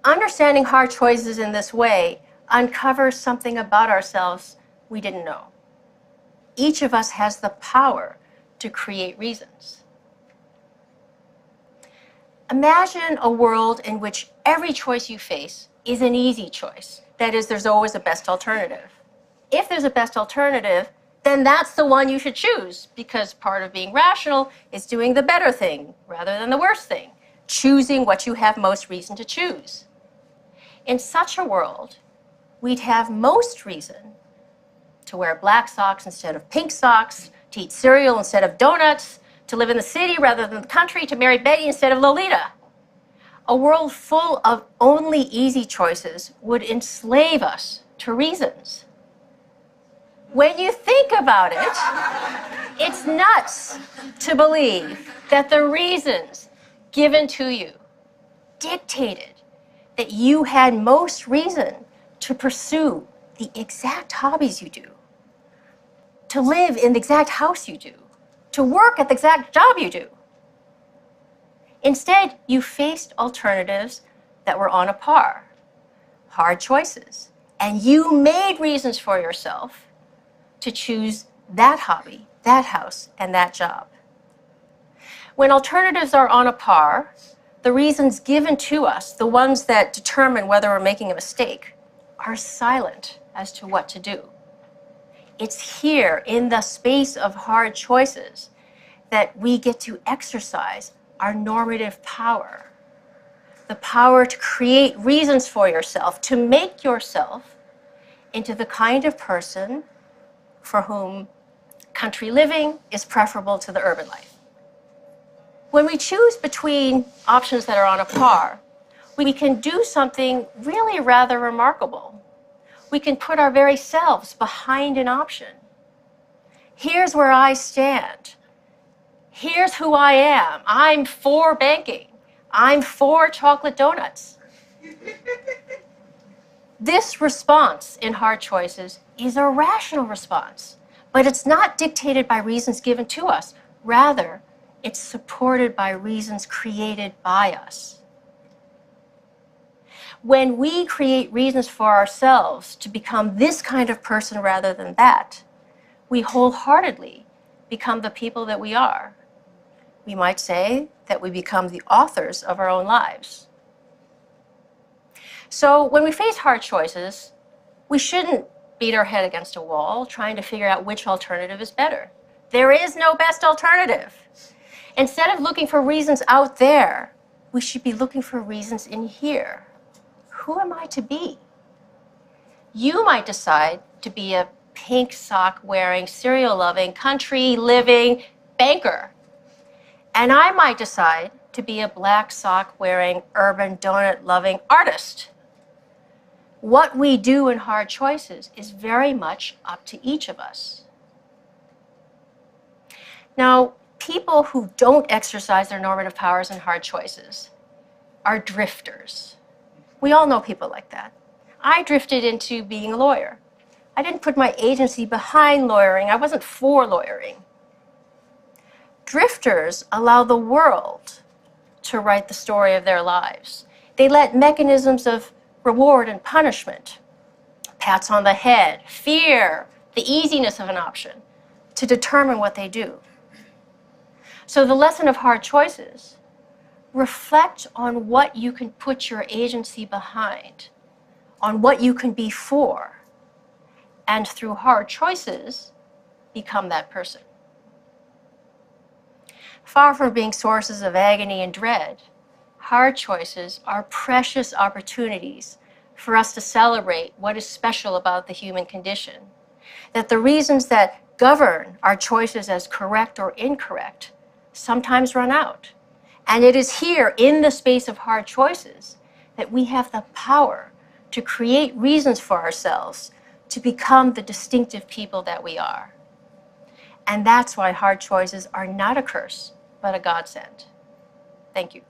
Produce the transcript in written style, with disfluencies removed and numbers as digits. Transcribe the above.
understanding hard choices in this way uncovers something about ourselves we didn't know. Each of us has the power to create reasons. Imagine a world in which every choice you face is an easy choice. That is, there's always a best alternative. If there's a best alternative, then that's the one you should choose, because part of being rational is doing the better thing rather than the worst thing, choosing what you have most reason to choose. In such a world, we'd have most reason to wear black socks instead of pink socks, to eat cereal instead of donuts, to live in the city rather than the country, to marry Betty instead of Lolita. A world full of only easy choices would enslave us to reasons. When you think about it, it's nuts to believe that the reasons given to you dictated that you had most reason to pursue the exact hobbies you do, to live in the exact house you do, to work at the exact job you do. Instead, you faced alternatives that were on a par, hard choices, and you made reasons for yourself to choose that hobby, that house, and that job. When alternatives are on a par, the reasons given to us, the ones that determine whether we're making a mistake, are silent as to what to do. It's here in the space of hard choices that we get to exercise our normative power, the power to create reasons for yourself, to make yourself into the kind of person for whom country living is preferable to the urban life. When we choose between options that are on a par, we can do something really rather remarkable. We can put our very selves behind an option. Here's where I stand. Here's who I am. I'm for banking. I'm for chocolate donuts. This response in hard choices is a rational response, but it's not dictated by reasons given to us. Rather, it's supported by reasons created by us. When we create reasons for ourselves to become this kind of person rather than that, we wholeheartedly become the people that we are. We might say that we become the authors of our own lives. So when we face hard choices, we shouldn't beat our head against a wall trying to figure out which alternative is better. There is no best alternative. Instead of looking for reasons out there, we should be looking for reasons in here. Who am I to be? You might decide to be a pink sock wearing, cereal loving, country living banker. And I might decide to be a black sock wearing, urban donut loving artist. What we do in hard choices is very much up to each of us. Now, people who don't exercise their normative powers in hard choices are drifters. We all know people like that. I drifted into being a lawyer. I didn't put my agency behind lawyering. I wasn't for lawyering. Drifters allow the world to write the story of their lives. They let mechanisms of reward and punishment, pats on the head, fear, the easiness of an option, to determine what they do. So the lesson of hard choices: reflect on what you can put your agency behind, on what you can be for, and through hard choices, become that person. Far from being sources of agony and dread, hard choices are precious opportunities for us to celebrate what is special about the human condition, that the reasons that govern our choices as correct or incorrect sometimes run out. And it is here in the space of hard choices that we have the power to create reasons for ourselves to become the distinctive people that we are. And that's why hard choices are not a curse, but a godsend. Thank you.